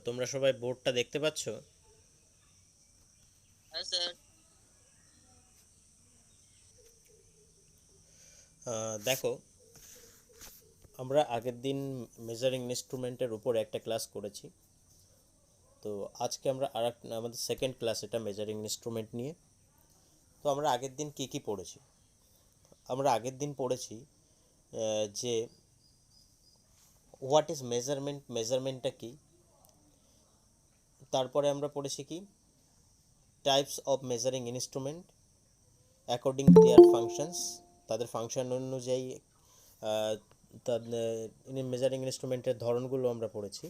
তোমরা সবাই বোর্ডটা দেখতে পাচ্ছ? হ্যাঁ স্যার। দেখো, আমরা আগের দিন মেজারিং ইনস্ট্রুমেন্টের উপর একটা ক্লাস করেছি। তো আজকে আমরা আমাদের সেকেন্ড ক্লাস, এটা মেজারিং ইনস্ট্রুমেন্ট নিয়ে। তো আমরা আগের দিন কি কি পড়েছি? আমরা আগের দিন পড়েছি যে হোয়াট ইজ মেজারমেন্ট, মেজারমেন্টটা কি। তারপরে আমরা পড়েছি কি types of measuring instrument according their functions, তাদের ফাংশন অনুযায়ী তাদের মেজারিং ইনস্ট্রুমেন্টের ধরনগুলো আমরা পড়েছি।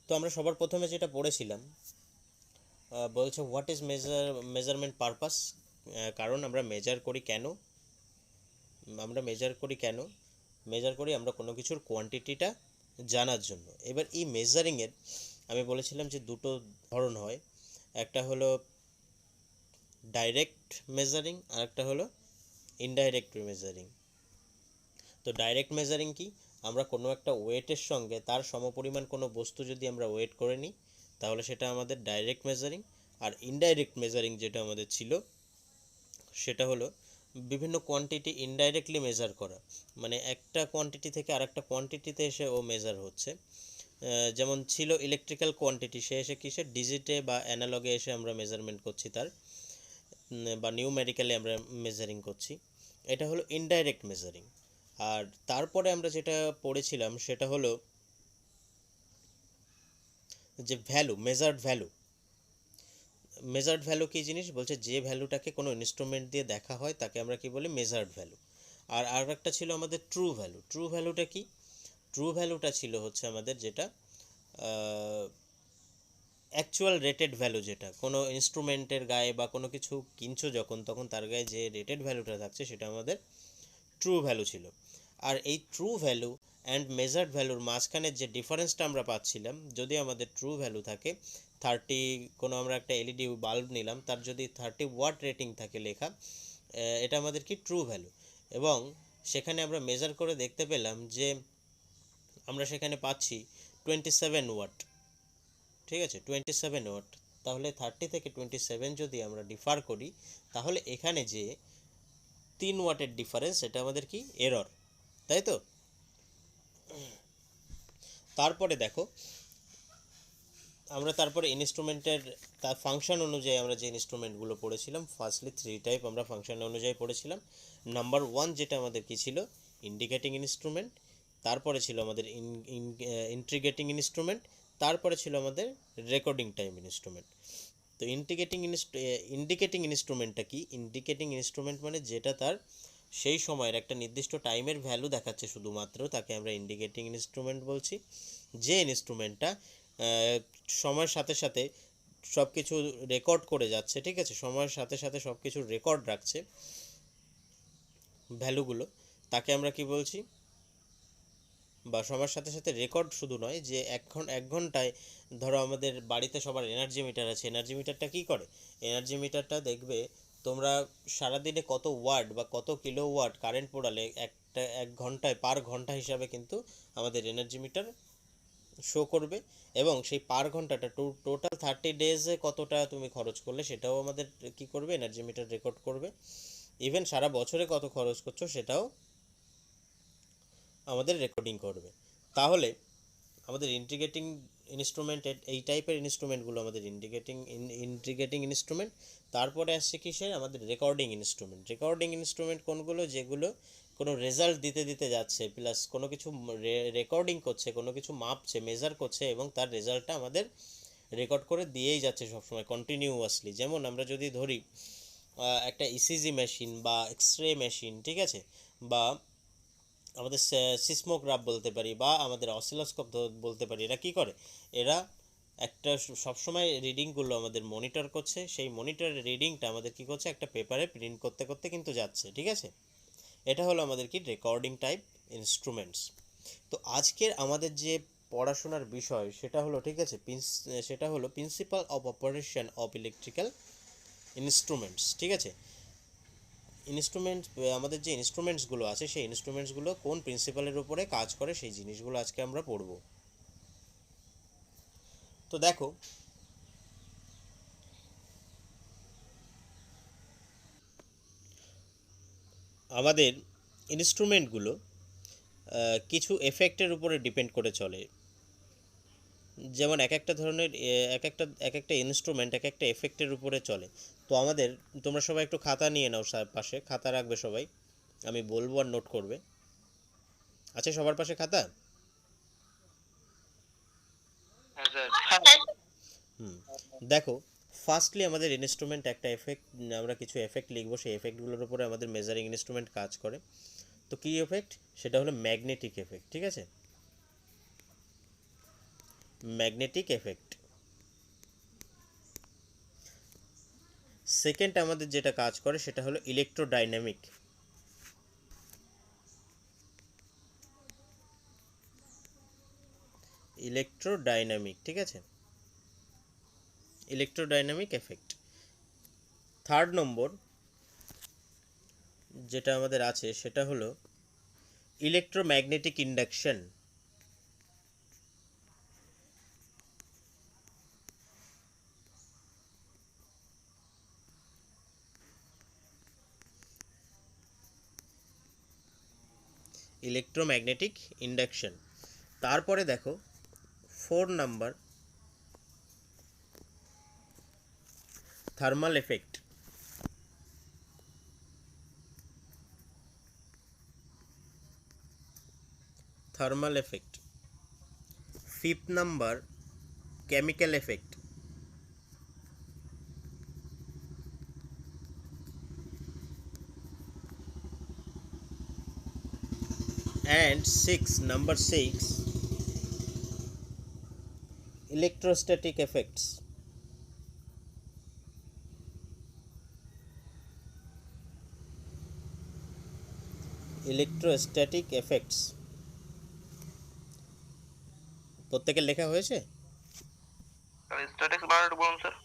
তো আমরা সবার প্রথমে যেটা পড়েছিলাম, বলছে হোয়াট ইজ মেজারমেন্ট পারপাস। কারণ আমরা মেজার করি কেন, আমরা মেজার করি কেন, মেজার করি আমরা কোনো কিছুর কোয়ান্টিটিটা জানার জন্য। এবার এই মেজারিংয়ের আমি বলেছিলাম যে দুটো ধরন হয়, একটা হলো ডাইরেক্ট মেজারিং আর একটা হলো ইনডাইরেক্ট মেজারিং। তো ডাইরেক্ট মেজারিং কি, আমরা কোনো একটা ওয়েটের সঙ্গে তার সমপরিমাণ কোনো বস্তু যদি আমরা ওয়েট করে নিই তাহলে সেটা আমাদের ডাইরেক্ট মেজারিং। আর ইনডাইরেক্ট মেজারিং যেটা আমাদের ছিল সেটা হলো বিভিন্ন কোয়ান্টিটি ইনডাইরেক্টলি মেজার করা, মানে একটা কোয়ান্টিটি থেকে আরেকটা কোয়ান্টিটিতে এসে ও মেজার হচ্ছে। যেমন ছিল ইলেকট্রিক্যাল কোয়ান্টিটি, সে এসে কিসে ডিজিটে বা অ্যানালগে এসে আমরা মেজারমেন্ট করছি তার, বা নিউমেরিক্যালি আমরা মেজারিং করছি। এটা হলো ইনডাইরেক্ট মেজারিং। আর তারপরে আমরা যেটা পড়েছিলাম সেটা হলো যে value, measured value. Measured value কী জিনিস, বলছে যে ভ্যালুটাকে কোনো ইনস্ট্রুমেন্ট দিয়ে দেখা হয় তাকে আমরা কি বলি, মেজার্ড ভ্যালু। আর একটা ছিল আমাদের ট্রু ভ্যালু। ট্রু ভ্যালুটা কি, ট্রু ভ্যালুটা ছিল হচ্ছে আমাদের যেটা অ্যাকচুয়াল রেটেড ভ্যালু, যেটা কোনো ইনস্ট্রুমেন্টের গায়ে বা কোনো কিছু কিনছো যখন, তখন তার গায়ে যে রেটেড ভ্যালুটা থাকছে সেটা আমাদের ট্রু ভ্যালু ছিল। আর এই ট্রু ভ্যালু অ্যান্ড মেজার্ড ভ্যালুর মাঝখানের যে ডিফারেন্সটা আমরা পাচ্ছিলাম, যদি আমাদের ট্রু ভ্যালু থাকে 30, কোনো আমরা একটা এলইডি বাল্ব নিলাম, তার যদি 30 ওয়াট রেটিং থাকে লেখা, এটা আমাদের কি ট্রু ভ্যালু। এবং সেখানে আমরা মেজার করে দেখতে পেলাম যে আমরা সেখানে পাচ্ছি 27 ওয়াট। ঠিক আছে, 27 ওয়াট। তাহলে 30 থেকে 27 যদি আমরা ডিফার করি, তাহলে এখানে যে 3 ওয়াটের ডিফারেন্স, এটা আমাদের কি এরর, তাই তো? তারপরে দেখো, আমরা তারপরে ইনস্ট্রুমেন্টের তার ফাংশন অনুযায়ী আমরা যে ইনস্ট্রুমেন্টগুলো পড়েছিলাম, ফার্স্টলি 3 টাইপ আমরা ফাংশন অনুযায়ী পড়েছিলাম। নাম্বার 1 যেটা আমাদের কি ছিল, ইন্ডিকেটিং ইনস্ট্রুমেন্ট। তারপরে ছিল আমাদের ইন্ট্রিগেটিং ইনস্ট্রুমেন্ট। তারপরে ছিল আমাদের রেকর্ডিং টাইম ইনস্ট্রুমেন্ট। তো ইন্ডিকেটিং ইনস্ট্রুমেন্টটা কি, ইন্ডিকেটিং ইনস্ট্রুমেন্ট মানে যেটা তার সেই সময়ের একটা নির্দিষ্ট টাইমের ভ্যালু দেখাচ্ছে শুধুমাত্র, তাকে আমরা ইন্ডিকেটিং ইনস্ট্রুমেন্ট বলছি। যে ইনস্ট্রুমেন্টটা সময়ের সাথে সাথে সব কিছু রেকর্ড করে যাচ্ছে, ঠিক আছে, সময়ের সাথে সাথে সব কিছু রেকর্ড রাখছে ভ্যালুগুলো, তাকে আমরা কি বলছি, বা সময়ের সাথে সাথে রেকর্ড শুধু নয়, যে 1 ঘন্টায় ধরো আমাদের বাড়িতে সবার এনার্জি মিটার আছে, এনার্জি মিটারটা কী করে, এনার্জি মিটারটা দেখবে তোমরা সারাদিনে কত ওয়াট বা কত কিলো ওয়াট কারেন্ট পোড়ালে একটা 1 ঘন্টায় পার ঘন্টা হিসাবে কিন্তু আমাদের এনার্জি মিটার শো করবে। এবং সেই পার ঘন্টাটা টোটাল 30 ডেজে কতটা তুমি খরচ করলে সেটাও আমাদের কি করবে, এনার্জি মিটার রেকর্ড করবে। ইভেন সারা বছরে কত খরচ করছো সেটাও আমাদের রেকর্ডিং করবে। তাহলে আমাদের ইন্টিগ্রেটিং ইনস্ট্রুমেন্টের এই টাইপের ইনস্ট্রুমেন্টগুলো আমাদের ইন্টিগ্রেটিং ইনস্ট্রুমেন্ট। তারপরে আসছে কিসের, আমাদের রেকর্ডিং ইনস্ট্রুমেন্ট। রেকর্ডিং ইনস্ট্রুমেন্ট কোনগুলো, যেগুলো কোনো রেজাল্ট দিতে দিতে যাচ্ছে, প্লাস কোনো কিছু রেকর্ডিং করছে, কোনো কিছু মাপছে, মেজার করছে, এবং তার রেজাল্টটা আমাদের রেকর্ড করে দিয়েই যাচ্ছে সবসময় কন্টিনিউয়াসলি। যেমন আমরা যদি ধরি একটা ইসিজি মেশিন বা এক্স রে মেশিন, ঠিক আছে, বা আমাদের সিসমোগ্রাফ বলতে পারি, বা আমাদের অসিলোস্কোপ বলতে পারি, এরা কি করে, এরা একটা সবসময় রিডিংগুলো আমাদের মনিটর করছে, সেই মনিটরের রিডিংটা আমাদের কি করছে, একটা পেপারে প্রিন্ট করতে করতে কিন্তু যাচ্ছে, ঠিক আছে। এটা হলো আমাদের কি রেকর্ডিং টাইপ ইনস্ট্রুমেন্টস। তো আজকের আমাদের যে পড়াশোনার বিষয় সেটা হলো, ঠিক আছে, সেটা হলো principal of operation of electrical instruments, ঠিক আছে। ইনস্ট্রুমেন্ট, আমাদের যে ইনস্ট্রুমেন্টসগুলো আছে সেই ইনস্ট্রুমেন্টসগুলো কোন প্রিন্সিপালের উপরে কাজ করে সেই জিনিসগুলো আজকে আমরা পড়ব। তো দেখো, আমাদের ইনস্ট্রুমেন্টগুলো কিছু এফেক্টের উপরে ডিপেন্ড করে চলে। যেমন এক একটা ধরনের এক একটা ইনস্ট্রুমেন্ট এক একটা এফেক্টের উপরে চলে। তো আমাদের, তোমরা সবাই একটু খাতা নিয়ে নাও, পাশে খাতা রাখবে সবাই, আমি বলবো আর নোট করবে। আছে সবার পাশে খাতা? হুম, দেখো, ফার্স্টলি আমাদের ইনস্ট্রুমেন্ট একটা এফেক্ট, আমরা কিছু এফেক্ট লিখবো, সেই এফেক্টগুলোর উপরে আমাদের মেজারিং ইনস্ট্রুমেন্ট কাজ করে। তো কী এফেক্ট? সেটা হলো ম্যাগনেটিক এফেক্ট, ঠিক আছে? Magnetic effect. সেকেন্ড আমাদের যেটা কাজ করে সেটা হলো ইলেকট্রোডাইনামিক। ইলেকট্রোডাইনামিক, ঠিক আছে, ইলেকট্রোডাইনামিক এফেক্ট। থার্ড নম্বর যেটা আমাদের আছে সেটা হলো ইলেকট্রোম্যাগনেটিক ইন্ডাকশন। Electromagnetic induction. তারপরে দেখো 4 number, thermal effect. Thermal effect. 5th number, chemical effect. And 6, number 6, electrostatic effects. Electrostatic effects. প্রত্যেকের লেখা হয়েছে? স্ট্যাটিক্স বানানটা বলুন sir.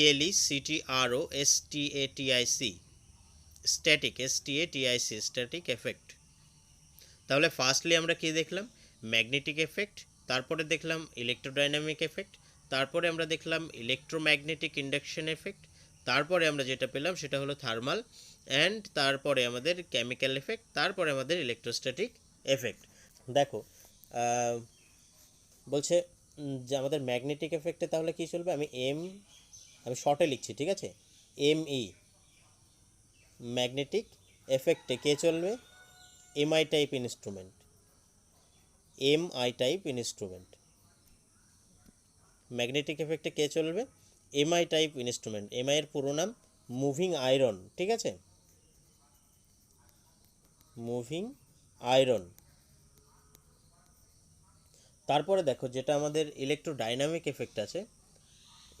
ELECTROSTATIC, static, STATIC, static effect. তাহলে ফার্স্টলি আমরা কি দেখলাম? ম্যাগনেটিক এফেক্ট, তারপরে দেখলাম ইলেকট্রোডাইনামিক এফেক্ট, তারপরে আমরা দেখলাম ইলেকট্রোম্যাগনেটিক ইন্ডাকশন এফেক্ট, তারপরে আমরা যেটা পেলাম সেটা হলো থার্মাল, অ্যান্ড তারপরে আমাদের কেমিক্যাল এফেক্ট, তারপরে আমাদের ইলেকট্রোস্ট্যাটিক এফেক্ট। দেখো, বলছে যে আমাদের ম্যাগনেটিক এফেক্টে তাহলে কী চলবে, আমি শর্টে লিখছি, ঠিক আছে, ME। ম্যাগনেটিক এফেক্টে কে চলবে? MI type instrument. MI type instrument. Magnetic এফেক্টে কে চলবে? MI type instrument. MI এর পুরো নাম মুভিং আয়রন, ঠিক আছে, মুভিং আয়রন। তারপরে দেখো যেটা আমাদের ইলেকট্রোডাইনামিক এফেক্ট আছে,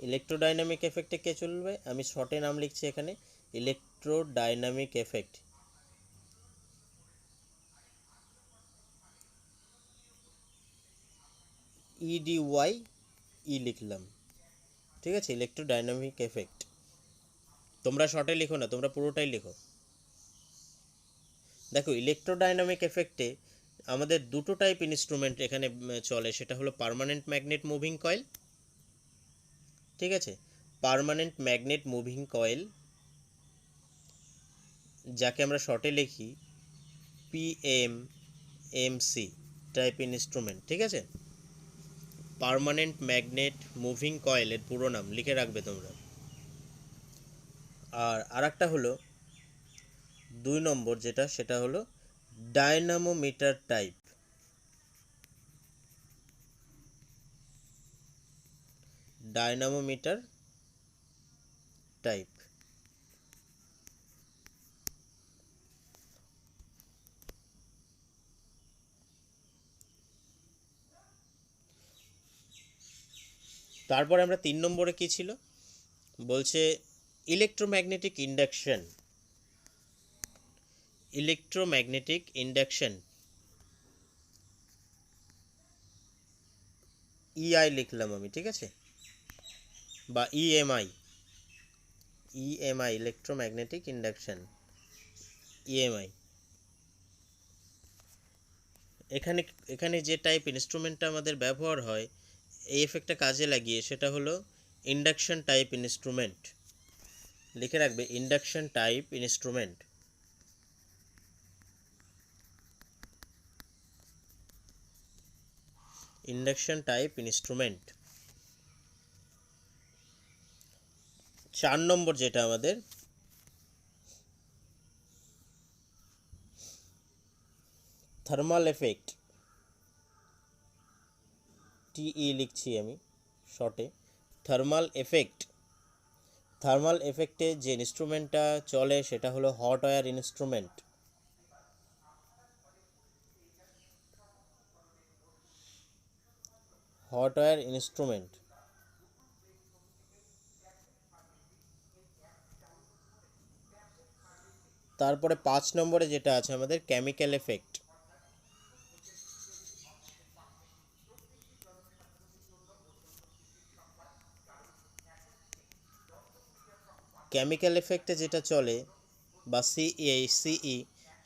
ইলেকট্রোডাইনামিক এফেক্টে কে চলবে? আমি শর্টে নাম লিখছি এখানে, ইলেকট্রোডাইনামিক এফেক্ট। EDY লিখলাম, ঠিক আছে, ইলেকট্রোডাইনামিক এফেক্ট। তোমরা শর্টে লিখো না, তোমরা পুরোটাই লিখো। দেখো, ইলেকট্রোডাইনামিক এফেক্টে আমাদের দুটো টাইপ ইনস্ট্রুমেন্ট এখানে চলে, সেটা হলো পার্মানেন্ট ম্যাগনেট মুভিং কয়েল, ঠিক আছে, পার্মানেন্ট ম্যাগনেট মুভিং কয়েল, যাকে আমরা শর্টে লিখি PMMC টাইপ ইনস্ট্রুমেন্ট, ঠিক আছে, পার্মানেন্ট ম্যাগনেট মুভিং কয়েলের পুরো নাম লিখে রাখবে তোমরা। আর আরেকটা হলো 2 নম্বর যেটা, সেটা হলো ডায়নামোমিটার টাইপ। Dynamometer type. তারপরে আমরা 3 নম্বরে কি ছিল, বলছে electromagnetic induction. Electromagnetic induction, EI লিখলাম আমি, ঠিক আছে, বা EMI, EMI, electromagnetic induction, EMI. এখানে এখানে যে টাইপ ইনস্ট্রুমেন্টটা আমাদের ব্যবহার হয় এই এফেক্টটা কাজে লাগিয়ে, সেটা হলো ইন্ডাকশন টাইপ ইনস্ট্রুমেন্ট। লিখে রাখবে, induction type instrument. Induction type instrument. 4 নম্বর যেটা আমাদের, থার্মাল এফেক্ট, টিই লিখছি আমি শর্টে, থার্মাল এফেক্ট। থার্মাল এফেক্টে যে ইনস্ট্রুমেন্টটা চলে সেটা হলো hot wire instrument. Hot wire instrument. তারপরে 5 নম্বরে যেটা আছে আমাদের, কেমিক্যাল এফেক্ট। কেমিক্যাল এফেক্টে যেটা চলে বা সিই,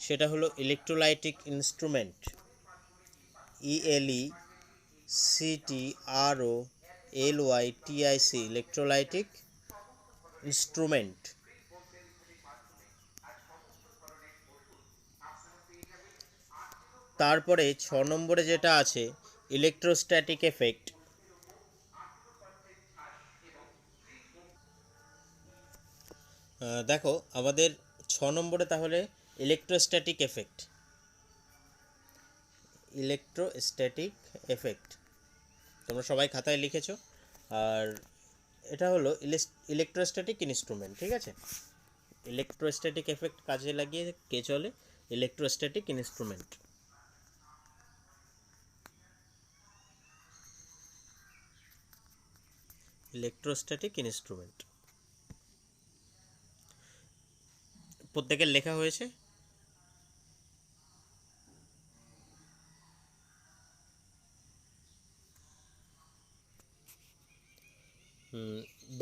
সেটা হলো electrolytic instrument. ELECTROLYTIC, electrolytic instrument. তারপরে 6 নম্বরে যেটা আছে, ইলেকট্রোস্ট্যাটিক এফেক্ট। দেখো আমাদের 6 নম্বরে তাহলে ইলেকট্রোস্ট্যাটিক এফেক্ট, ইলেকট্রোস্ট্যাটিক এফেক্ট তোমরা সবাই খাতায় লিখেছো। আর এটা হলো ইলেকট্রোস্ট্যাটিক ইনস্ট্রুমেন্ট, ঠিক আছে। ইলেকট্রোস্ট্যাটিক এফেক্ট কাজে লাগিয়ে কে চলে? Electrostatic instrument. ইলেকট্রোস্ট্যাটিক ইনস্ট্রুমেন্ট প্রত্যেকের লেখা হয়েছে?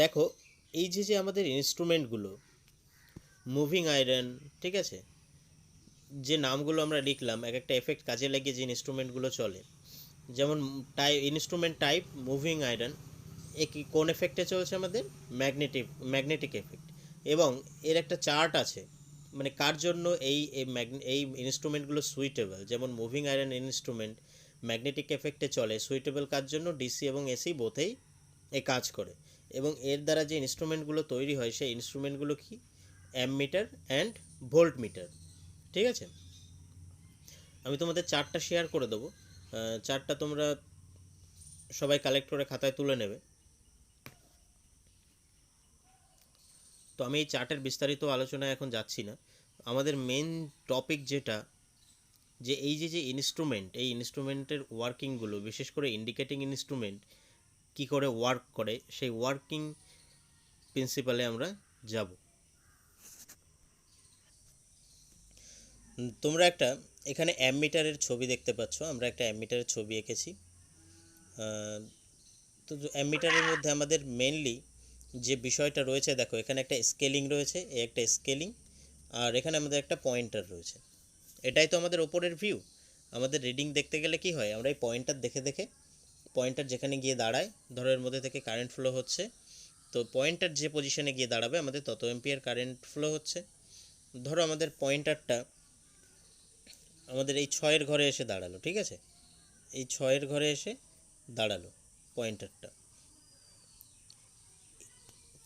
দেখো এই যে আমাদের ইনস্ট্রুমেন্টগুলো, মুভিং আয়রন, ঠিক আছে, যে নামগুলো আমরা লিখলাম, এক একটা এফেক্ট কাজে লাগিয়ে যে ইনস্ট্রুমেন্টগুলো চলে, যেমন ইনস্ট্রুমেন্ট টাইপ মুভিং আয়রন, কোন এফেক্টে চলছে আমাদের? Magnetic effect. এবং এর একটা চার্ট আছে, মানে কার জন্য এই ইনস্ট্রুমেন্টগুলো সুইটেবল। যেমন মুভিং আয়রন ইনস্ট্রুমেন্ট ম্যাগনেটিক এফেক্টে চলে, সুইটেবল কার জন্য ডিসি এবং এসি বোথেই এ কাজ করে। এবং এর দ্বারা যে ইনস্ট্রুমেন্টগুলো তৈরি হয় সেই ইনস্ট্রুমেন্টগুলো কি? অ্যামমিটার অ্যান্ড ভোল্টমিটার, ঠিক আছে। আমি তোমাদের চার্টটা শেয়ার করে দেবো, চার্টটা তোমরা সবাই কালেক্ট করে খাতায় তুলে নেবে। তো আমি এই চার্টের বিস্তারিত আলোচনায় এখন যাচ্ছি না। আমাদের মেন টপিক যেটা, যে এই যে ইনস্ট্রুমেন্ট, এই ইনস্ট্রুমেন্টের ওয়ার্কিংগুলো, বিশেষ করে ইন্ডিকেটিং ইনস্ট্রুমেন্ট কি করে ওয়ার্ক করে, সেই ওয়ার্কিং প্রিন্সিপালে আমরা যাব। তোমরা একটা এখানে অ্যামমিটারের ছবি দেখতে পাচ্ছ, আমরা একটা অ্যামমিটারের ছবি এঁকেছি। তো অ্যামমিটারের মধ্যে আমাদের মেনলি যে বিষয়টা রয়েছে, দেখো এখানে একটা স্কেলিং রয়েছে, এই একটা স্কেলিং, আর এখানে আমাদের একটা পয়েন্টার রয়েছে। এটাই তো আমাদের ওপরের ভিউ। আমাদের রিডিং দেখতে গেলে কি হয়, আমরা এই পয়েন্টার দেখে দেখে, পয়েন্টার যেখানে গিয়ে দাঁড়ায়, ধরো এর মধ্যে থেকে কারেন্ট ফ্লো হচ্ছে, তো পয়েন্টার যে পজিশনে গিয়ে দাঁড়াবে আমাদের তত এম্পিয়ার কারেন্ট ফ্লো হচ্ছে। ধরো আমাদের পয়েন্টারটা আমাদের এই 6-এর ঘরে এসে দাঁড়ালো, ঠিক আছে, এই 6-এর ঘরে এসে দাঁড়ালো পয়েন্টারটা।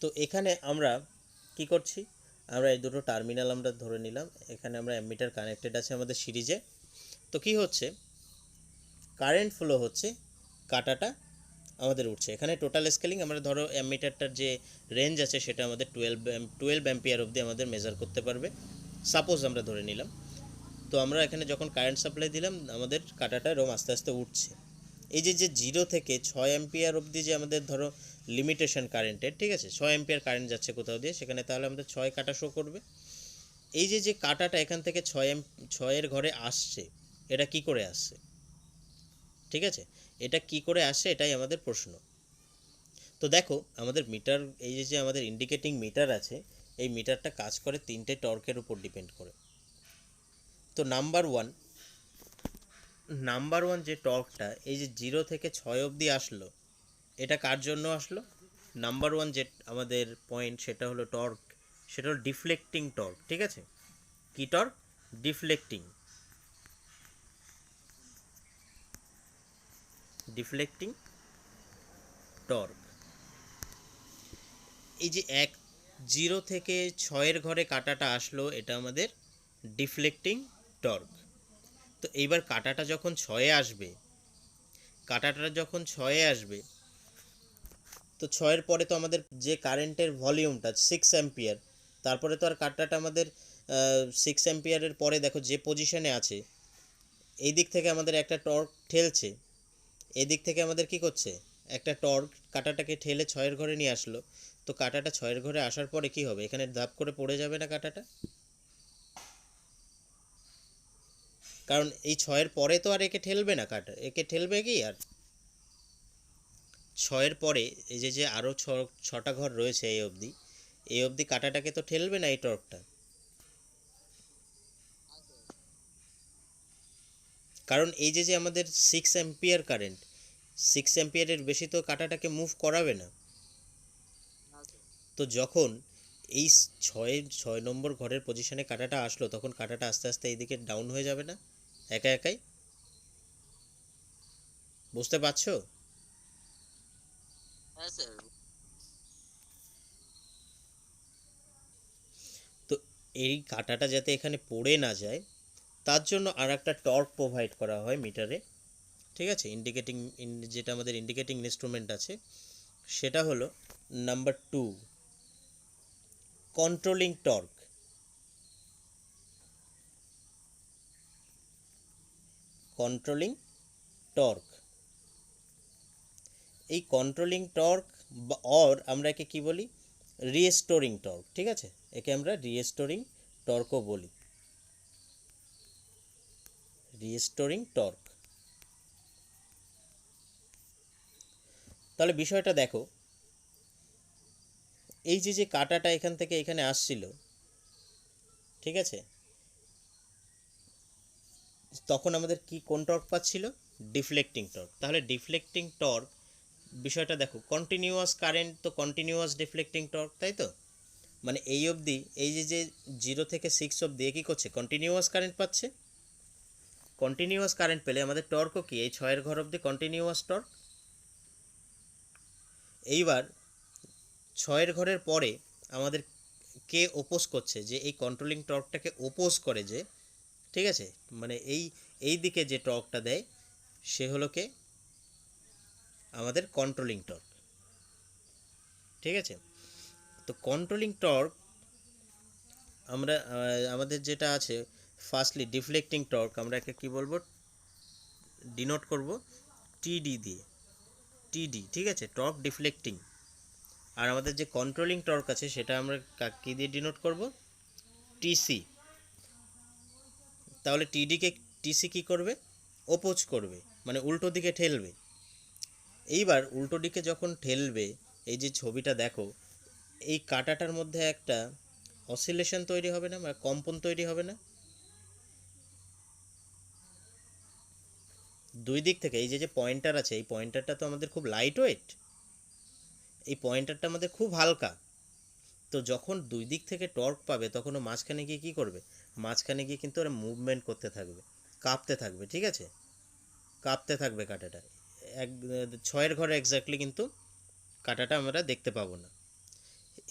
তো এখানে আমরা কি করছি, আমরা এই দুটো টার্মিনাল আমরা ধরে নিলাম, এখানে আমরা অ্যামমিটার কানেক্টেড আছে আমাদের সিরিজে। তো কি হচ্ছে, কারেন্ট ফ্লো হচ্ছে, কাটাটা আমাদের উঠছে। এখানে টোটাল স্কেলিং আমরা ধরো অ্যামমিটারটার যে রেঞ্জ আছে সেটা আমাদের 12 অ্যাম্পিয়ার অবধি আমাদের মেজার করতে পারবে, সাপোজ আমরা ধরে নিলাম। তো আমরা এখানে যখন কারেন্ট সাপ্লাই দিলাম আমাদের কাটাটা এরকম আস্তে আস্তে উঠছে। এই যে 0 থেকে 6 অ্যাম্পিয়ার অবধি যে আমাদের ধরো লিমিটেশন কারেন্টের, ঠিক আছে, 6 অ্যাম্পিয়ার কারেন্ট যাচ্ছে কোথাও দিয়ে, সেখানে তাহলে আমাদের 6 কাটা শো করবে। এই যে কাটাটা এখান থেকে 6-এর ঘরে আসছে, এটা কি করে আসছে, ঠিক আছে, এটা কি করে আসছে, এটাই আমাদের প্রশ্ন। তো দেখো আমাদের মিটার, এই যে আমাদের ইন্ডিকেটিং মিটার আছে, এই মিটারটা কাজ করে তিনটে টর্কের উপর ডিপেন্ড করে। তো নাম্বার ওয়ান যে টর্কটা এই যে 0 থেকে 6 অবধি আসলো, এটা কার জন্য আসলো? নাম্বার ওয়ান যে আমাদের পয়েন্ট সেটা হলো টর্ক, সেটা হলো ডিফ্লেক্টিং টর্ক। ঠিক আছে, কি টর্ক? Deflecting torque. এই যে 0 থেকে 6 ঘরে কাটাটা আসলো, এটা আমাদের ডিফ্লেক্টিং টর্ক। তো এইবার কাটাটা যখন 6-এ আসবে, তো 6-এর পরে তো আমাদের যে কারেন্টের ভলিউমটা 6 অ্যাম্পিয়ার, তারপরে তো আর কাটাটা আমাদের 6 অ্যাম্পিয়ারের পরে দেখো যে পজিশনে আছে, এই দিক থেকে আমাদের একটা টর্ক ঠেলছে, এই দিক থেকে আমাদের কি করছে, একটা টর্ক কাটাটাকে ঠেলে 6-এর ঘরে নিয়ে আসলো। তো কাটাটা 6-এর ঘরে আসার পরে কি হবে, এখানে ধাপ করে পড়ে যাবে না কাটাটা? কারণ এই 6-এর পরে তো আর একে ঠেলবে না, কাটা একে ঠেলবে কি আর? 6-এর পরে এই যে আরও 6টা ঘর রয়েছে এই অবধি কাটাটাকে তো ঠেলবে না এই টর্কটা। কারণ এই যে আমাদের 6 অ্যাম্পিয়ার কারেন্ট, 6 অ্যাম্পিয়ারের বেশি তো কাটাটাকে মুভ করাবে না। তো যখন এই 6 নম্বর ঘরের পজিশনে কাটাটা আসলো, তখন কাটাটা আস্তে আস্তে এইদিকে ডাউন হয়ে যাবে না একা একাই? বুঝতে পারছো? হ্যাঁ স্যার। তো এই কাটাটা যাতে এখানে পড়ে না যায়, তার জন্য আর একটা টর্ক প্রোভাইড করা হয় মিটারে। ঠিক আছে, যেটা আমাদের ইন্ডিকেটিং ইনস্ট্রুমেন্ট আছে, সেটা হলো number 2, controlling torque. Controlling torque, এই কন্ট্রোলিং টর্ক অর আমরা একে কি বলি, রিস্টোরিং টর্ক। ঠিক আছে, একে আমরা রিস্টোরিং টর্কও বলি, রিস্টোরিং টর্ক। তাহলে বিষয়টা দেখো, এই যে কাটাটা এখান থেকে এখানে আসছিল, ঠিক আছে, তখন আমাদের কি কোন টর্ক পাচ্ছিল? Deflecting torque. তাহলে ডিফ্লেক্টিং টর্ক, বিষয়টা দেখো, কন্টিনিউয়াস কারেন্ট তো কন্টিনিউয়াস ডিফ্লেক্টিং টর্ক, তাই তো? মানে এই অবধি এই যে 0 থেকে 6 অবধি কী করছে, কন্টিনিউয়াস কারেন্ট পাচ্ছে। কন্টিনিউয়াস কারেন্ট পেলে আমাদের টর্কও কি, এই 6-এর ঘর অবধি কন্টিনিউয়াস টর্ক। এইবার 6-এর ঘরের পরে আমাদের কে ওপোজ করছে, যে এই কন্ট্রোলিং টর্কটাকে ওপোজ করে যে, ঠিক আছে, মানে এই দিকে যে টর্কটা দেয়, সে হলো কে, আমাদের কন্ট্রোলিং টর্ক। ঠিক আছে, তো কন্ট্রোলিং টর্ক আমরা আমাদের যেটা আছে, ফার্স্টলি ডিফ্লেক্টিং টর্ক আমরা একে কী বলবো, ডিনোট করব টিডি দিয়ে, টিডি। ঠিক আছে, টর্ক ডিফ্লেক্টিং। আর আমাদের যে কন্ট্রোলিং টর্ক আছে সেটা আমরা কী দিয়ে ডিনোট করব, টিসি। তাহলে টিসি কী করবে, ওপোজ করবে, মানে উল্টো দিকে ঠেলবে। এইবার উল্টো দিকে যখন ঠেলবে, এই যে ছবিটা দেখো, এই কাঁটাটার মধ্যে একটা অসিলেশন তৈরি হবে না, মানে কম্পন তৈরি হবে না? দুই দিক থেকে এই যে পয়েন্টার আছে, এই পয়েন্টারটা তো আমাদের খুব লাইট ওয়েট, এই পয়েন্টারটা আমাদের খুব হালকা। তো যখন দুই দিক থেকে টর্ক পাবে, তখন ও মাঝখানে গিয়ে কী করবে, মাঝখানে গিয়ে কিন্তু ওরা মুভমেন্ট করতে থাকবে, কাঁপতে থাকবে। ঠিক আছে, কাঁপতে থাকবে কাঁটাটা। 6-এর ঘরে এক্স্যাক্টলি কিন্তু কাঁটাটা আমরা দেখতে পাবো না।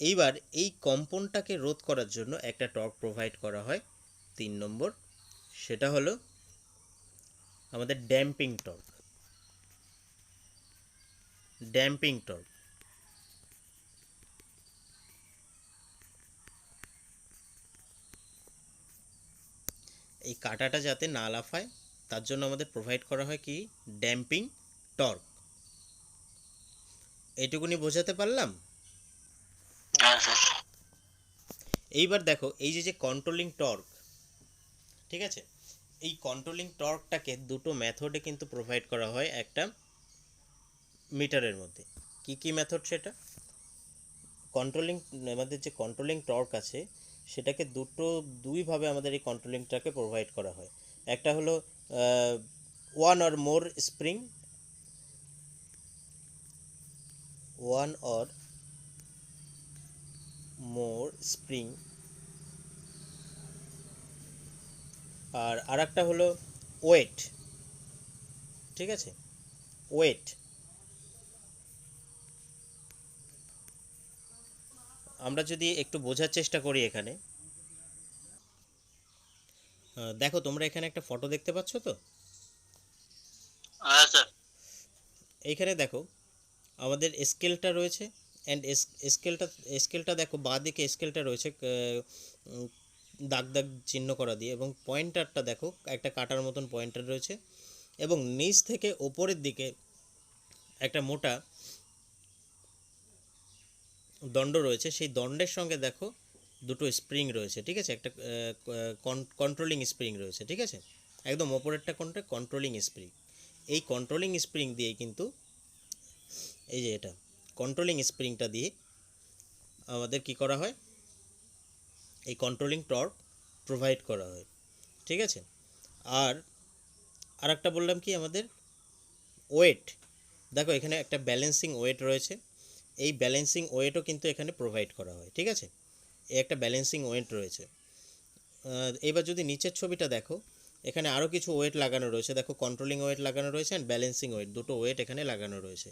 এইবার এই কম্পনটাকে রোধ করার জন্য একটা টর্ক প্রোভাইড করা হয় 3 নম্বর, সেটা হলো আমাদের ড্যাম্পিং টর্ক। ড্যাম্পিং টর্ক, এই কাঁটাটা যাতে না লাফায় তার জন্য আমাদের প্রোভাইড করা হয় কি, ড্যাম্পিং টর্ক। এইটুকুনি বোঝাতে পারলাম? হ্যাঁ স্যার। এইবার দেখো, এই যে কন্ট্রোলিং টর্ক, ঠিক আছে, এই কন্ট্রোলিং টর্কটাকে দুটো মেথডে কিন্তু প্রোভাইড করা হয় একটা মিটারের মধ্যে। কি মেথড সেটা? কন্ট্রোলিং, আমাদের যে কন্ট্রোলিং টর্ক আছে সেটাকে দুইভাবে আমাদের এই কন্ট্রোলিংটাকে প্রোভাইড করা হয়। একটা হলো one or more spring, one or more spring, আর আরেকটা হলো ওয়েট। ঠিক আছে, ওয়েট। আমরা যদি একটু বোঝার চেষ্টা করি এখানে, দেখো তোমরা এখানে একটা ফটো দেখতে পাচ্ছ তো? হ্যাঁ স্যার। এইখানে দেখো আমাদের স্কেলটা রয়েছে, অ্যান্ড স্কেলটা দেখো বাঁ দিকে স্কেলটা রয়েছে উম, দাগ দাগ চিহ্ন করা দিয়ে, এবং পয়েন্টারটা দেখো একটা কাটার মতন পয়েন্টার রয়েছে, এবং নিচ থেকে ওপরের দিকে একটা মোটা দণ্ড রয়েছে। সেই দণ্ডের সঙ্গে দেখো দুটো স্প্রিং রয়েছে। ঠিক আছে, একটা কন্ট্রোলিং স্প্রিং রয়েছে। ঠিক আছে, একদম ওপরেরটা কোনটা? Controlling spring. এই কন্ট্রোলিং স্প্রিং দিয়ে কিন্তু, এই যে এটা কন্ট্রোলিং স্প্রিংটা দিয়ে আমাদের কি করা হয়? এই কন্ট্রোলিং টর্ক প্রোভাইড করা হয়। ঠিক আছে, আর আরেকটা বললাম কি, আমাদের ওয়েট। দেখো এখানে একটা ব্যালেন্সিং ওয়েট রয়েছে, এই ব্যালেন্সিং ওয়েটও কিন্তু এখানে প্রোভাইড করা হয়। ঠিক আছে, এই একটা ব্যালেন্সিং ওয়েট রয়েছে। এবার যদি নিচের ছবিটা দেখো, এখানে আরও কিছু ওয়েট লাগানো রয়েছে। দেখো কন্ট্রোলিং ওয়েট লাগানো রয়েছে অ্যান্ড ব্যালেন্সিং ওয়েট, দুটো ওয়েট এখানে লাগানো রয়েছে।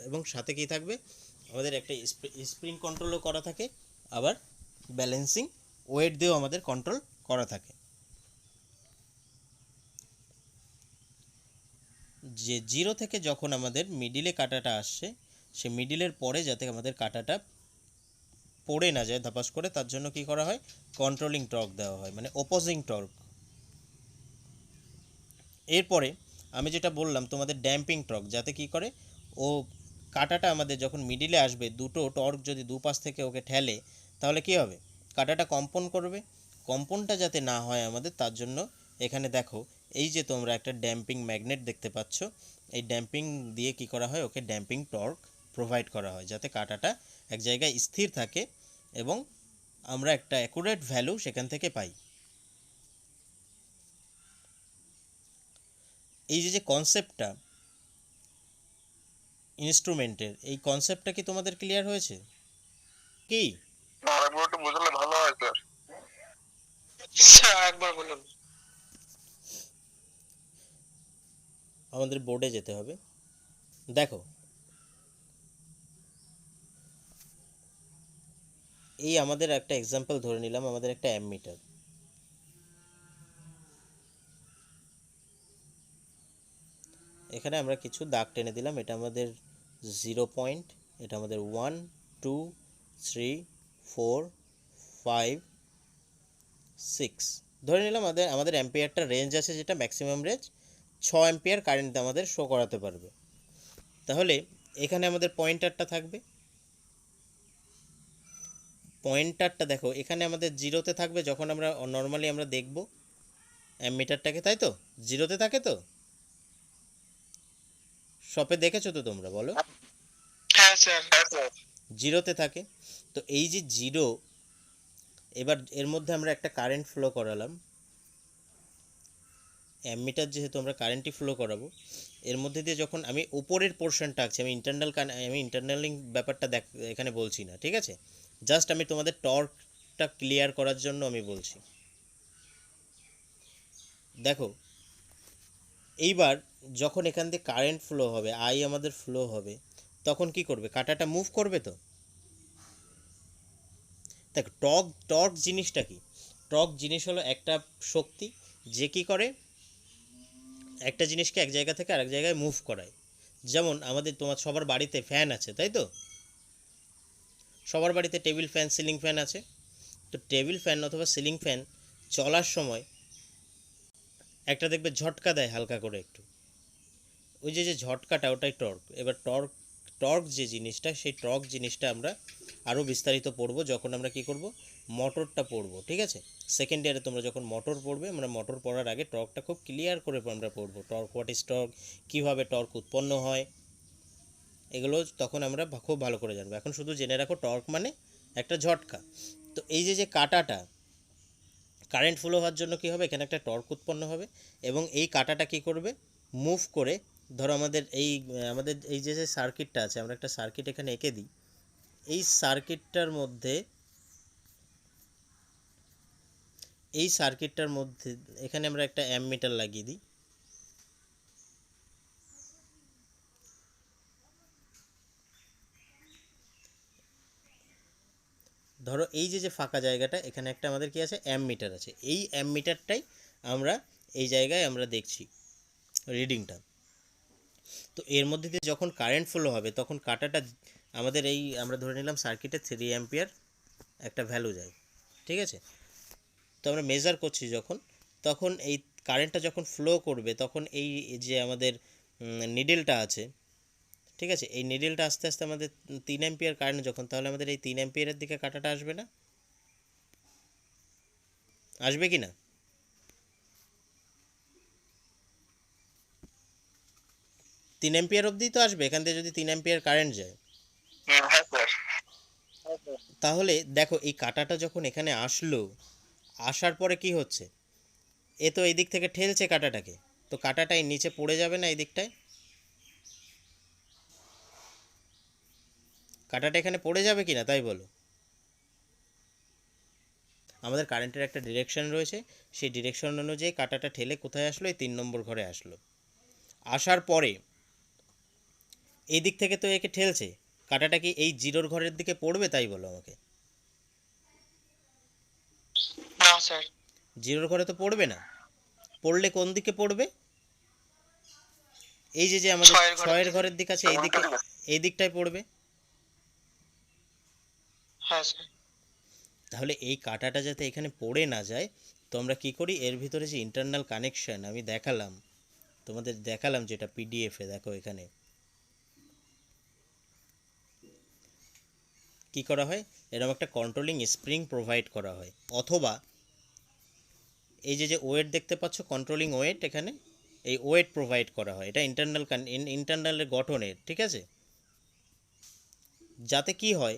এবং সাথে কি থাকবে? আমাদের একটা স্প্রিং কন্ট্রোলও করা থাকে, আবার ব্যালেন্সিং ওয়েট দিয়েও আমাদের কন্ট্রোল করা থাকে। যে জিরো থেকে যখন আমাদের মিডিলে কাটাটা আসছে, সে মিডিলের পরে যাতে আমাদের কাটাটা পড়ে না যায় ধাপাস করে, তার জন্য কি করা হয়? কন্ট্রোলিং টর্ক দেওয়া হয়, মানে অপোজিং টর্ক। এরপরে আমি যেটা বললাম তোমাদের ড্যাম্পিং টর্ক, যাতে কি করে ও কাটাটা আমাদের যখন মিডিলে আসবে, দুটো টর্ক যদি দুপাশ থেকে ওকে ঠেলে, তাহলে কি হবে? কাটাটা কম্পন করবে। কম্পনটা যাতে না হয় আমাদের, তার জন্য এখানে দেখো এই যে তোমরা একটা ড্যাম্পিং ম্যাগনেট দেখতে পাচ্ছ, এই ড্যাম্পিং দিয়ে কি করা হয়? ওকে ড্যাম্পিং টর্ক প্রোভাইড করা হয়, যাতে কাটাটা এক জায়গায় স্থির থাকে এবং আমরা একটা অ্যাকুরেট ভ্যালু সেখান থেকে পাই। এই যে কনসেপ্টটা ইনস্ট্রুমেন্টের, এই কনসেপ্টটা কি তোমাদের ক্লিয়ার হয়েছে কি? আরেকবার একটু বোঝালে ভালো হয় স্যার। স্যার একবার বলুন। আমাদের বোর্ডে যেতে হবে। দেখো এই আমাদের একটা এক্সাম্পল ধরে নিলাম, আমাদের একটা অ্যামমিটার। এখানে আমরা কিছু দাগ টেনে দিলাম, এটা আমাদের 0 পয়েন্ট, এটা আমাদের 1, 2, 3, 4, 5, 6 ধরে নিলাম। আমাদের অ্যাম্পিয়ারটা রেঞ্জ আছে, যেটা ম্যাক্সিমাম রেঞ্জ 6 অ্যাম্পিয়ার কারেন্ট আমাদের শো করাতে পারবে। তাহলে এখানে আমাদের পয়েন্টারটা থাকবে। পয়েন্টারটা দেখো এখানে আমাদের জিরোতে থাকবে, যখন আমরা নর্মালি আমরা দেখব অ্যামমিটারটাকে, তাই তো? জিরোতে থাকে তো? শপে দেখেছো তো তোমরা, বলো? হ্যাঁ স্যার। হ্যাঁ স্যার। জিরোতে থাকে। তো এই যে জিরো, এবার এর মধ্যে আমরা একটা কারেন্ট ফ্লো করালাম। অ্যামমিটার যেহেতু আমরা কারেন্টই ফ্লো করাবো, এর মধ্যে দিয়ে যখন আমি উপরের পোর্শনটা আঁকছি, আমি ইন্টারনালিং ব্যাপারটা এখানে বলছি না। ঠিক আছে, জাস্ট আমি তোমাদের টর্কটা ক্লিয়ার করার জন্য আমি বলছি। দেখো এইবার যখন এখান দিয়ে কারেন্ট ফ্লো হবে, আই আমাদের ফ্লো হবে, তখন কি করবে? কাঁটাটা মুভ করবে তো। দেখো টর্ক জিনিসটা কি? টর্ক জিনিস হলো একটা শক্তি, যে কি করে একটা জিনিসকে এক জায়গা থেকে আরেক জায়গায় মুভ করায়। যেমন আমাদের তোমার সবার বাড়িতে ফ্যান আছে, তাই তো? সবার বাড়িতে টেবিল ফ্যান, সিলিং ফ্যান আছে। তো টেবিল ফ্যান অথবা সিলিং ফ্যান চলার সময় একটা দেখবে ঝটকা দেয় হালকা করে একটু, ওই যে ঝটকাটা, ওটাই টর্ক। এবার টর্ক যে জিনিসটা, সেই টর্ক জিনিসটা আমরা আরও বিস্তারিত পড়বো যখন আমরা কি করব? মোটরটা পড়বো। ঠিক আছে, সেকেন্ড ইয়ারে তোমরা যখন মোটর পড়বে, আমরা মোটর পড়ার আগে টর্কটা খুব ক্লিয়ার করে আমরা পড়বো। টর্ক, হোয়াট ইজ টর্ক, কীভাবে টর্ক উৎপন্ন হয়, এগুলো তখন আমরা খুব ভালো করে জানবো। এখন শুধু জেনে রাখো টর্ক মানে একটা ঝটকা। তো এই যে কাটাটা কারেন্ট ফ্লো হওয়ার জন্য কী হবে, এখানে একটা টর্ক উৎপন্ন হবে এবং এই কাটাটা কী করবে, মুভ করে, ধরো আমাদের এই যে সার্কিটটা আছে, আমরা একটা সার্কিট এখানে এঁকে দিই। এই সার্কিটটার মধ্যে এখানে আমরা একটা অ্যামমিটার লাগিয়ে দিই। ধরো এই যে ফাঁকা জায়গাটা, এখানে একটা আমাদের কি আছে, অ্যামমিটার আছে। এই অ্যামমিটারটাই আমরা এই জায়গায় আমরা দেখছি রিডিংটা। তো এর মধ্যে দিয়ে যখন কারেন্ট ফ্লো হবে তখন কাটাটা আমাদের আমরা ধরে নিলাম সার্কিটে 3 অ্যাম্পিয়ার একটা ভ্যালু যায়, ঠিক আছে। তো আমরা মেজার করছি যখন, তখন এই কারেন্টটা যখন ফ্লো করবে তখন এই যে আমাদের নিডেলটা আছে, ঠিক আছে, এই নিডেলটা আস্তে আস্তে আমাদের 3 অ্যাম্পিয়ার কারেন্ট যখন, তাহলে আমাদের এই 3 অ্যাম্পিয়ারের দিকে কাটাটা আসবে না, আসবে কি না? 3 অ্যাম্পিয়ার অবধি তো আসবে এখান থেকে যদি 3 অ্যাম্পিয়ার কারেন্ট যায়। হ্যাঁ স্যার। তাহলে দেখো এই কাটাটা যখন এখানে আসলো, আসার পরে কি হচ্ছে, এ তো এই দিক থেকে ঠেলছে কাটাটাকে, তো কাটাটাই নিচে পড়ে যাবে না এই দিকটায়, কাটাটা এখানে পড়ে যাবে কি না তাই বলো। আমাদের কারেন্টের একটা ডিরেকশন রয়েছে, সেই ডিরেকশন অনুযায়ী কাটাটা ঠেলে কোথায় আসলো, এই 3 নম্বর ঘরে আসলো। আসার পরে এই দিক থেকে তো একে ঠেলছে, কাটাটা কি এই জিরোর ঘরের দিকে পড়বে তাই বলো আমাকে। না স্যার। জিরোর ঘরে তো পড়বে না, পড়লে কোন দিকে পড়বে, এই যে আমাদের 6-এর ঘরের দিক আছে এই দিকে, এই দিকটায় পড়বে। হ্যাঁ স্যার। তাহলে এই কাটাটা যাতে এখানে পড়ে না যায়, তো আমরা কী করি, এর ভিতরে যে ইন্টারনাল কানেকশান আমি দেখালাম, তোমাদের দেখালাম যেটা পিডিএফে, দেখো এখানে কি করা হয়, এরকম একটা কন্ট্রোলিং স্প্রিং প্রোভাইড করা হয়, অথবা এই যে ওয়েট দেখতে পাচ্ছ, কন্ট্রোলিং ওয়েট, এখানে এই ওয়েট প্রোভাইড করা হয়, এটা ইন্টারনালের গঠনের, ঠিক আছে, যাতে কি হয়,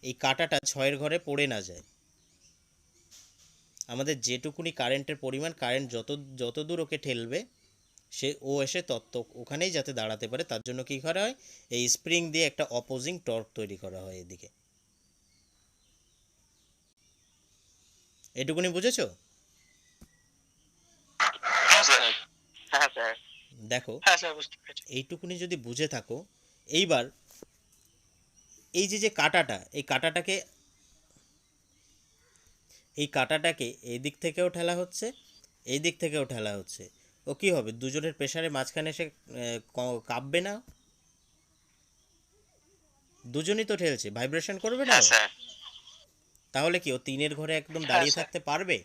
এই কাটাটা 6-এর ঘরে পড়ে না যায়। আমাদের যেটুকুনি কারেন্টের পরিমাণ, কারেন্ট যত দূর ওকে ঠেলবে, ও এসে ওখানেই যাতে দাঁড়াতে পারে, তার জন্য কী করা হয়, এই স্প্রিং দিয়ে একটা অপোজিং টর্ক তৈরি করা হয় এদিকে। এটুকুনি বুঝেছো? হ্যাঁ স্যার। হ্যাঁ স্যার। দেখো হ্যাঁ স্যার, বুঝতে পেরেছি। এইটুকুনি যদি বুঝে থাকো, এইবার এই যে কাটাটা, এই কাটাটাকে এই দিক থেকেও ঠেলা হচ্ছে, এই দিক থেকেও ঠেলা হচ্ছে, ও কী হবে, দুজনের প্রেসারে মাঝখানে এসে কাঁপবে না, দুজনই তো ঠেলছে, ভাইব্রেশন করবে না হ্যাঁ ও? স্যার। তাহলে কি ও 3-এর ঘরে একদম দাঁড়িয়ে থাকতে পারবে,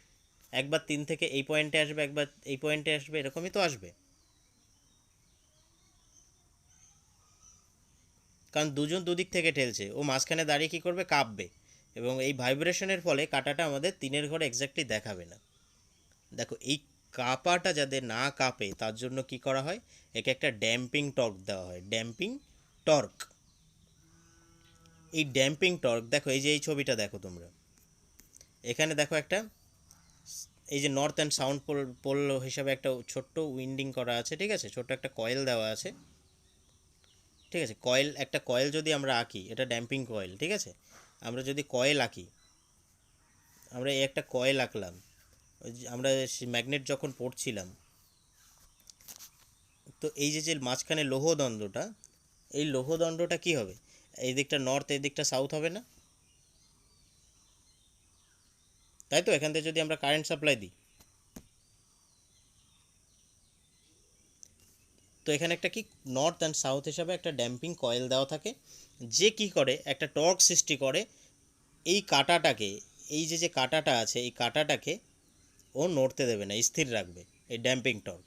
একবার 3 থেকে এই পয়েন্টে আসবে, একবার এই পয়েন্টে আসবে, এরকমই তো আসবে, কারণ দুজন দুদিক থেকে ঠেলছে, ও মাঝখানে দাঁড়িয়ে কী করবে, কাঁপবে, এবং এই ভাইব্রেশনের ফলে কাটাটা আমাদের 3-এর ঘরে এক্স্যাক্টলি দেখাবে না। দেখো এই কাঁপাটা যাতে না কাঁপে তার জন্য কি করা হয়, একে একটা ড্যাম্পিং টর্ক দেওয়া হয়, ড্যাম্পিং টর্ক। এই ড্যাম্পিং টর্ক দেখো, এই যে এই ছবিটা দেখো তোমরা, এখানে দেখো একটা, এই যে নর্থ অ্যান্ড সাউথ পোল হিসাবে একটা ছোট্ট উইন্ডিং করা আছে, ঠিক আছে, ছোট্ট একটা কয়েল দেওয়া আছে, ঠিক আছে, একটা কয়েল যদি আমরা আঁকি, এটা ড্যাম্পিং কয়েল, ঠিক আছে, আমরা যদি কয়েল আঁকি, আমরা এই একটা কয়েল আঁকলাম, আমরা ম্যাগনেট যখন পড়ছিলাম, তো এই যে মাঝখানে লোহদণ্ডটা, এই লোহদণ্ডটা কি হবে, এই দিকটা নর্থ, এই দিকটা সাউথ হবে না, তাই তো, এখান থেকে যদি আমরা কারেন্ট সাপ্লাই দিই, তো এখানে একটা কি নর্থ অ্যান্ড সাউথ হিসাবে একটা ড্যাম্পিং কয়েল দেওয়া থাকে, যে কি করে একটা টর্ক সৃষ্টি করে, এই কাটাটাকে, এই যে কাটাটা আছে, এই কাটাটাকে ও নড়তে দেবে না, স্থির রাখবে, এই ড্যাম্পিং টর্ক।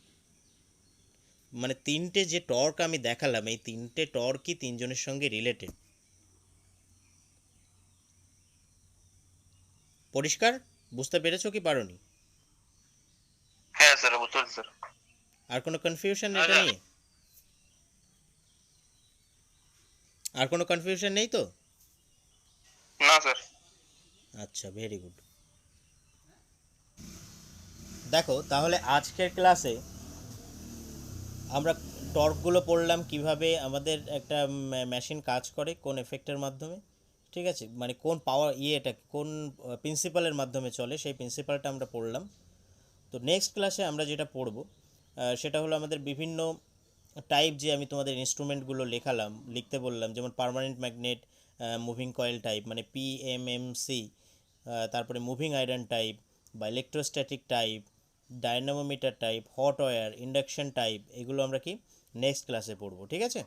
মানে 3টে যে টর্ক আমি দেখালাম, এই 3টে টর্কই 3জনের সঙ্গে রিলেটেড। পরিষ্কার? বুঝতে পেরেছো কি পারোনি? হ্যাঁ স্যার, বুঝতে পেরেছি স্যার। আর কোনো কনফিউশন এটা নিয়ে? আর কোনো কনফিউশন নেই তো? না স্যার। আচ্ছা, ভেরি গুড। দেখো তাহলে আজকের ক্লাসে আমরা টর্কগুলো পড়লাম, কিভাবে আমাদের একটা মেশিন কাজ করে কোন এফেক্টের মাধ্যমে, ঠিক আছে, মানে কোন পাওয়ার ইয়েটা কোন প্রিন্সিপালের মাধ্যমে চলে, সেই প্রিন্সিপালটা আমরা পড়লাম। তো নেক্সট ক্লাসে আমরা যেটা পড়ব সেটা হলো আমাদের বিভিন্ন টাইপ, যে আমি তোমাদের ইনস্ট্রুমেন্টগুলো লিখতে বললাম, যেমন permanent magnet, moving coil type মানে পিএমএমসি, তারপরে মুভিং আয়রন টাইপ বা electrostatic type, dynamometer type, hot wire, induction type, এগুলো আমরা কি নেক্সট ক্লাসে পড়বো, ঠিক আছে।